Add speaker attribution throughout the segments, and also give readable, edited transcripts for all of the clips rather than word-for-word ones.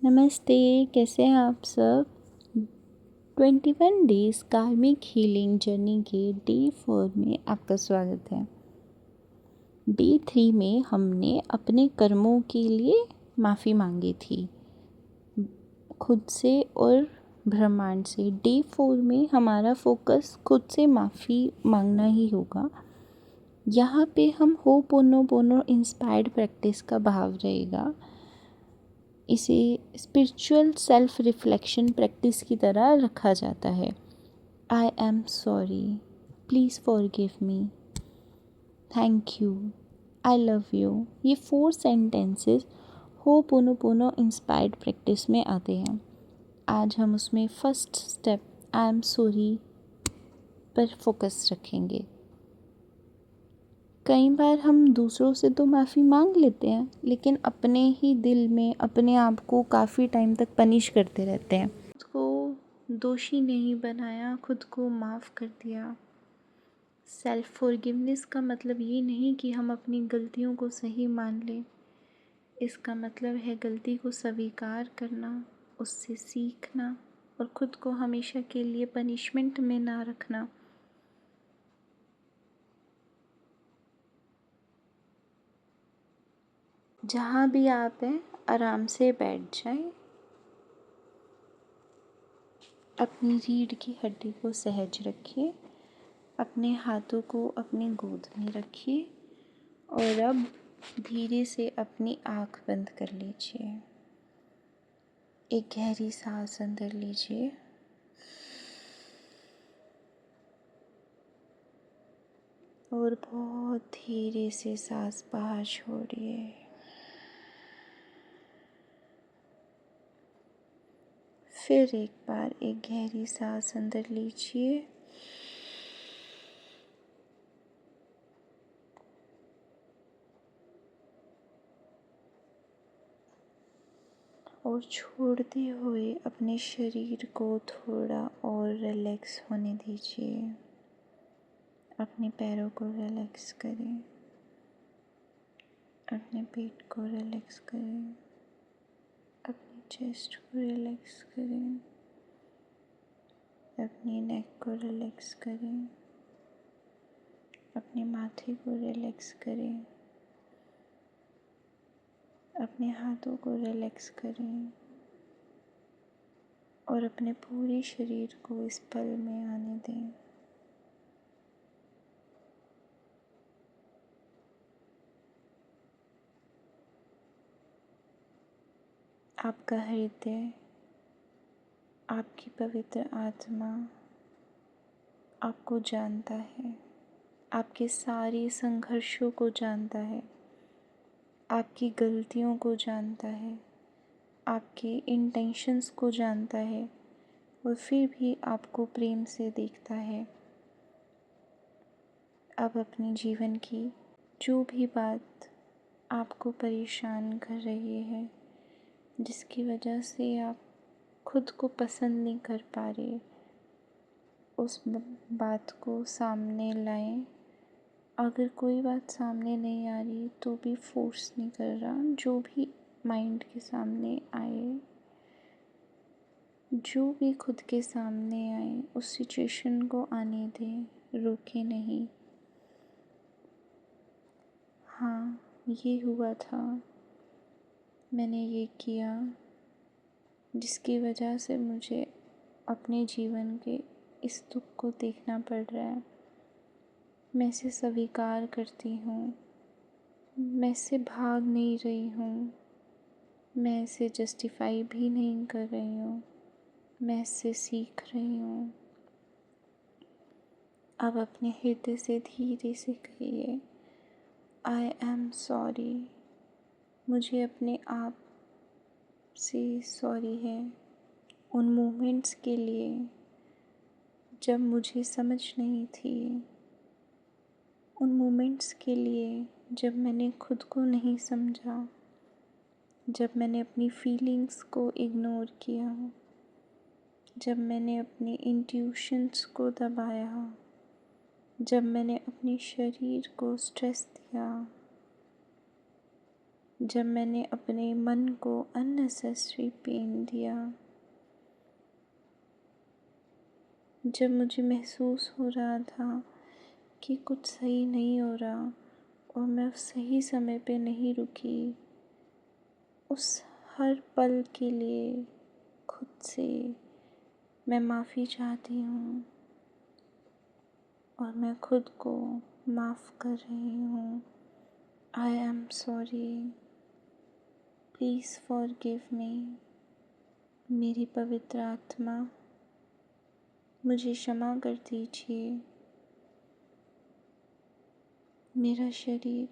Speaker 1: नमस्ते, कैसे हैं आप सब? 21 डेज़ कार्मिक हीलिंग जर्नी के डे 4 में आपका स्वागत है। डे 3 में हमने अपने कर्मों के लिए माफ़ी मांगी थी, खुद से और ब्रह्मांड से। डे 4 में हमारा फोकस खुद से माफ़ी मांगना ही होगा। यहाँ पे हम होपोनोपोनो इंस्पायर्ड प्रैक्टिस का भाव रहेगा। इसे स्पिरिचुअल सेल्फ रिफ्लेक्शन प्रैक्टिस की तरह रखा जाता है। I am sorry, please forgive me, thank you, I love you, ये 4 सेंटेंसेस होपोनोपोनो इंस्पायर्ड प्रैक्टिस में आते हैं। आज हम उसमें first step I am sorry पर फोकस रखेंगे। कई बार हम दूसरों से तो माफ़ी मांग लेते हैं, लेकिन अपने ही दिल में अपने आप को काफ़ी टाइम तक पनिश करते रहते हैं। खुद को दोषी नहीं बनाया, खुद को माफ़ कर दिया। सेल्फ फॉरगिवनेस का मतलब ये नहीं कि हम अपनी गलतियों को सही मान लें। इसका मतलब है गलती को स्वीकार करना, उससे सीखना और खुद को हमेशा के लिए पनिशमेंट में ना रखना। जहाँ भी आप हैं, आराम से बैठ जाएं। अपनी रीढ़ की हड्डी को सहज रखिए, अपने हाथों को अपनी गोद में रखिए और अब धीरे से अपनी आँख बंद कर लीजिए। एक गहरी सांस अंदर लीजिए और बहुत धीरे से सांस बाहर छोड़िए। फिर एक बार एक गहरी सांस अंदर लीजिए और छोड़ते हुए अपने शरीर को थोड़ा और रिलैक्स होने दीजिए। अपने पैरों को रिलैक्स करें, अपने पेट को रिलैक्स करें, अपनी चेस्ट को रिलैक्स करें, अपनी नेक को रिलैक्स करें, अपने माथे को रिलैक्स करें, अपने हाथों को रिलैक्स करें और अपने पूरे शरीर को इस पल में आने दें। आपका हृदय, आपकी पवित्र आत्मा आपको जानता है, आपके सारे संघर्षों को जानता है, आपकी गलतियों को जानता है, आपके इंटेंशंस को जानता है और फिर भी आपको प्रेम से देखता है। अब अपने जीवन की जो भी बात आपको परेशान कर रही है, जिसकी वजह से आप खुद को पसंद नहीं कर पा रहे, उस बात को सामने लाएं। अगर कोई बात सामने नहीं आ रही तो भी फोर्स नहीं कर रहा, जो भी माइंड के सामने आए, जो भी खुद के सामने आए, उस सिचुएशन को आने दें, रोके नहीं। हाँ, ये हुआ था, मैंने ये किया, जिसकी वजह से मुझे अपने जीवन के इस दुख को देखना पड़ रहा है। मैं इसे स्वीकार करती हूँ, मैं इससे भाग नहीं रही हूँ, मैं इसे जस्टिफाई भी नहीं कर रही हूँ, मैं इससे सीख रही हूँ। अब अपने हृदय से धीरे से कहिए, आई एम सॉरी। मुझे अपने आप से सॉरी है उन मोमेंट्स के लिए जब मुझे समझ नहीं थी, उन मोमेंट्स के लिए जब मैंने खुद को नहीं समझा, जब मैंने अपनी फीलिंग्स को इग्नोर किया, जब मैंने अपने इंट्यूशंस को दबाया, जब मैंने अपने शरीर को स्ट्रेस दिया, जब मैंने अपने मन को अननेसेसरी पेन दिया, जब मुझे महसूस हो रहा था कि कुछ सही नहीं हो रहा और मैं सही समय पे नहीं रुकी, उस हर पल के लिए खुद से मैं माफ़ी चाहती हूँ और मैं खुद को माफ़ कर रही हूँ। I am sorry, please forgive me. मेरी पवित्र आत्मा, मुझे क्षमा कर दीजिए। मेरा शरीर,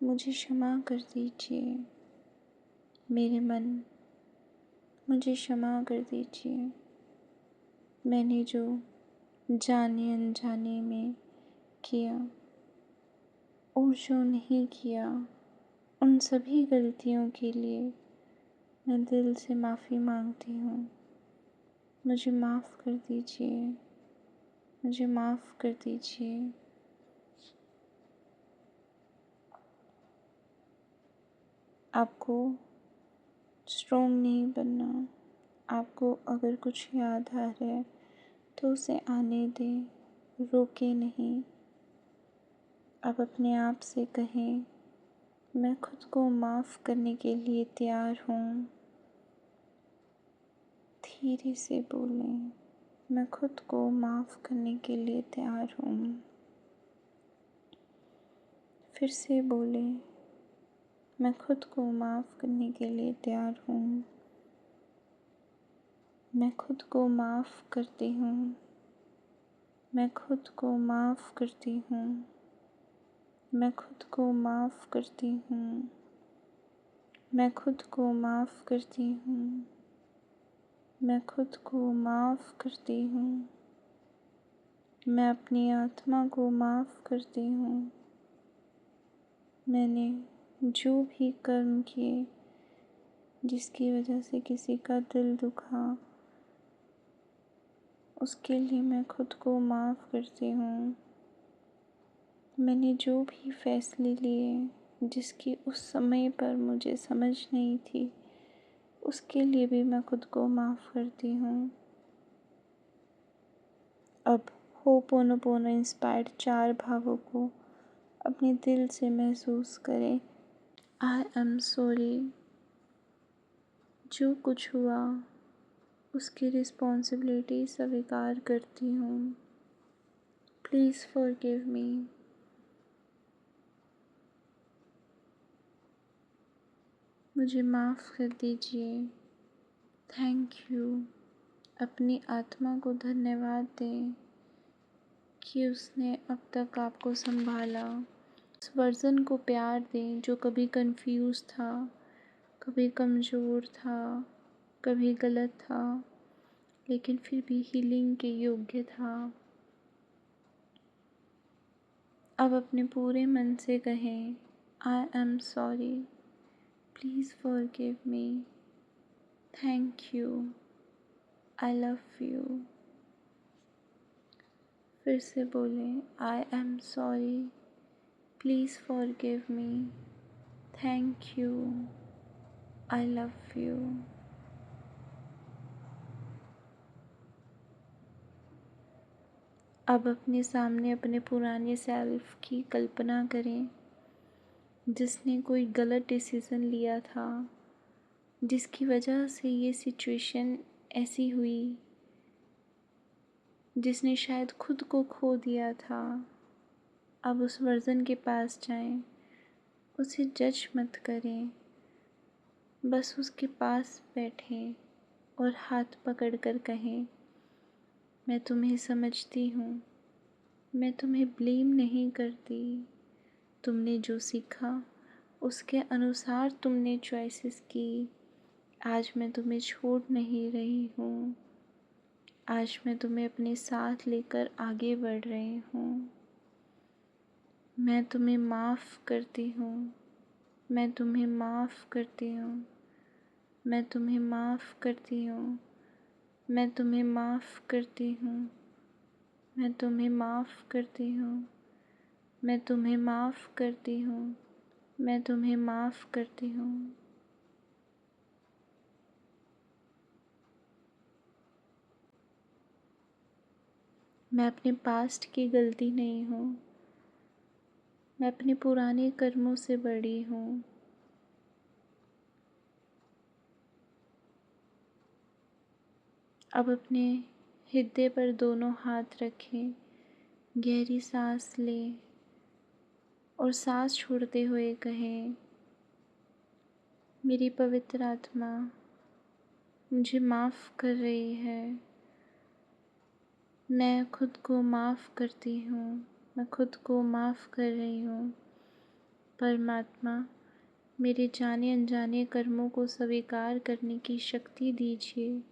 Speaker 1: मुझे क्षमा कर दीजिए। मेरे मन, मुझे क्षमा कर दीजिए। मैंने जो जाने अनजाने में किया और जो नहीं किया, उन सभी गलतियों के लिए मैं दिल से माफ़ी मांगती हूँ। मुझे माफ़ कर दीजिए, मुझे माफ़ कर दीजिए। आपको स्ट्रॉन्ग नहीं बनना। आपको अगर कुछ याद आ रहा है तो उसे आने दें, रोके नहीं। आप अपने आप से कहें, मैं खुद को माफ़ करने के लिए तैयार हूँ। धीरे से बोलें, मैं खुद को माफ़ करने के लिए तैयार हूँ। फिर से बोलें, मैं खुद को माफ़ करने के लिए तैयार हूँ। मैं खुद को माफ़ करती हूँ। मैं खुद को माफ़ करती हूँ। मैं खुद को माफ़ करती हूँ। मैं खुद को माफ़ करती हूँ। मैं खुद को माफ़ करती हूँ। मैं अपनी आत्मा को माफ़ करती हूँ। मैंने जो भी कर्म किए जिसकी वजह से किसी का दिल दुखा, उसके लिए मैं खुद को माफ़ करती हूँ। मैंने जो भी फैसले लिए जिसकी उस समय पर मुझे समझ नहीं थी, उसके लिए भी मैं खुद को माफ़ करती हूँ। अब होपोनोपोनो इंस्पायर्ड 4 भावों को अपने दिल से महसूस करें। I am sorry. जो कुछ हुआ उसकी रिस्पॉन्सिबिलिटी स्वीकार करती हूँ। Please forgive me. मुझे माफ़ कर दीजिए। Thank you. अपनी आत्मा को धन्यवाद दें कि उसने अब तक आपको संभाला। उस वर्ज़न को प्यार दें जो कभी कंफ्यूज था, कभी कमज़ोर था, कभी गलत था, लेकिन फिर भी हीलिंग के योग्य था। अब अपने पूरे मन से कहें, I am sorry, please forgive me, thank you, I love you. फिर से बोलें, I am sorry, please forgive me, thank you, I love you. अब अपने सामने अपने पुराने सेल्फ की कल्पना करें जिसने कोई गलत डिसीज़न लिया था, जिसकी वजह से ये सिचुएशन ऐसी हुई, जिसने शायद खुद को खो दिया था। अब उस वर्ज़न के पास जाएं, उसे जज मत करें, बस उसके पास बैठें और हाथ पकड़कर कहें, मैं तुम्हें समझती हूँ, मैं तुम्हें ब्लेम नहीं करती। तुमने जो सीखा उसके अनुसार तुमने चॉइसेस की। आज मैं तुम्हें छोड़ नहीं रही हूँ। आज मैं तुम्हें अपने साथ लेकर आगे बढ़ रही हूँ। मैं तुम्हें माफ़ करती हूँ। मैं तुम्हें माफ़ करती हूँ। मैं तुम्हें माफ़ करती हूँ। मैं तुम्हें माफ़ करती हूँ। मैं तुम्हें माफ़ करती हूँ। मैं तुम्हें माफ़ करती हूँ। मैं तुम्हें माफ़ करती हूँ। मैं अपने पास्ट की गलती नहीं हूँ, मैं अपने पुराने कर्मों से बड़ी हूँ। अब अपने हृदय पर दोनों हाथ रखें, गहरी सांस लें और सांस छोड़ते हुए कहें, मेरी पवित्र आत्मा मुझे माफ़ कर रही है। मैं खुद को माफ़ करती हूँ, मैं खुद को माफ़ कर रही हूँ। परमात्मा, मेरे जाने अनजाने कर्मों को स्वीकार करने की शक्ति दीजिए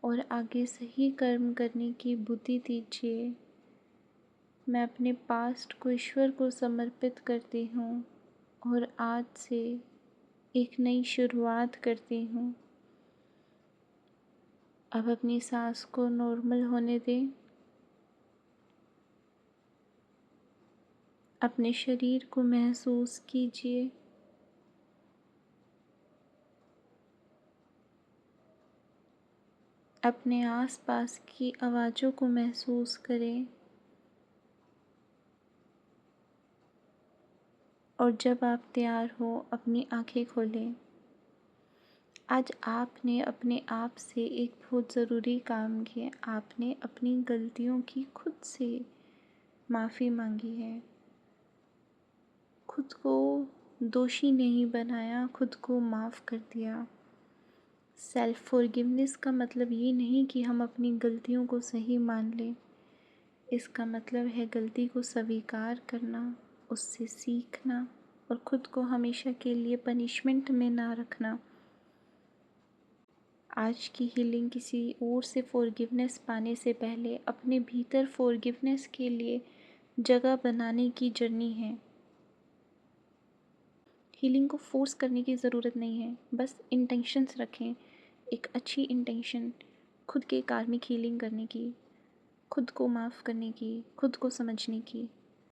Speaker 1: और आगे सही कर्म करने की बुद्धि दीजिए। मैं अपने पास्ट को ईश्वर को समर्पित करती हूँ और आज से एक नई शुरुआत करती हूँ। अब अपनी सांस को नॉर्मल होने दें। अपने शरीर को महसूस कीजिए। अपने आसपास की आवाज़ों को महसूस करें और जब आप तैयार हो अपनी आँखें खोलें। आज आपने अपने आप से एक बहुत ज़रूरी काम किया। आपने अपनी गलतियों की खुद से माफ़ी मांगी है। खुद को दोषी नहीं बनाया, खुद को माफ़ कर दिया। सेल्फ फॉरगिवनेस का मतलब ये नहीं कि हम अपनी गलतियों को सही मान लें। इसका मतलब है गलती को स्वीकार करना, उससे सीखना और खुद को हमेशा के लिए पनिशमेंट में ना रखना। आज की हीलिंग किसी और से फॉरगिवनेस पाने से पहले अपने भीतर फॉरगिवनेस के लिए जगह बनाने की जर्नी है। हीलिंग को फोर्स करने की ज़रूरत नहीं है, बस इंटेंशंस रखें। एक अच्छी इंटेंशन खुद के कार्मिक हीलिंग करने की, खुद को माफ़ करने की, खुद को समझने की।